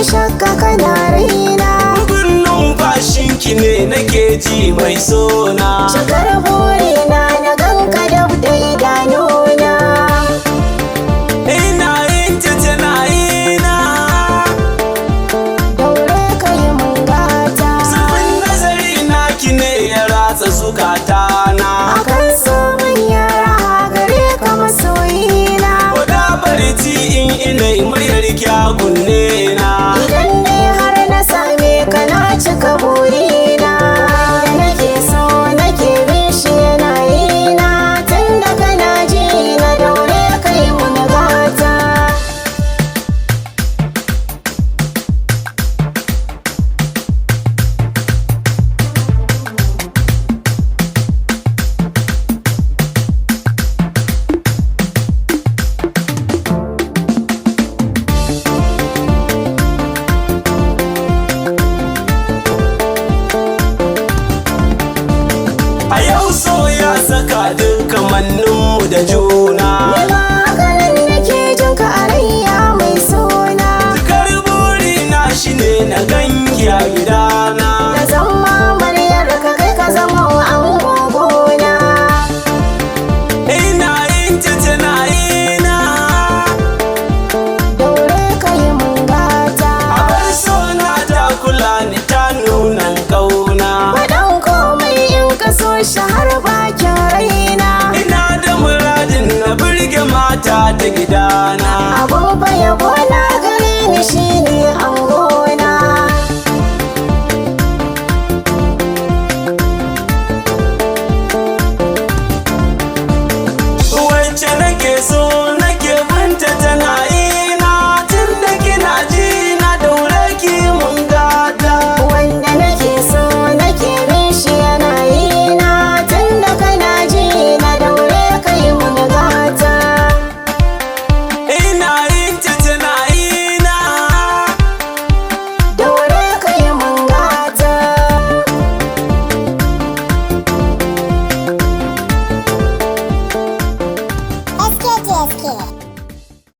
shakka kana raina. Bugun numfashinki ne nake ji mai sona. Cikar burina na ganka dab da idanuna. Ina yin ta tana yina. Daure ka yi mun gata. Zubin nazari naki ne ya ratsa zukatana. Akan so mun yara gare ka masoyina. Koda barci in ina muryar kyagunne na. Idan dai har na same ka na cika burina. Da nake so nake bishi yana yi na. Tun da kana ji na daure ka yi mun gata. A yau so ya saka dukkan manninmu da juna. Nima hakanan nake jin ka a rayya mai suna. Cikar burina shine na ganki a gidana. Na zama maryar ka kai ka zama angon gona. Ina yin ta tana yina. Daure ka yi mun gata. A bar sona ta kula ni ta nuna ƙauna. Faɗan komai in ka so shi har bakin raina. Ina da muradin na burge mata ta gidana. Abun yabo na gare ni shine an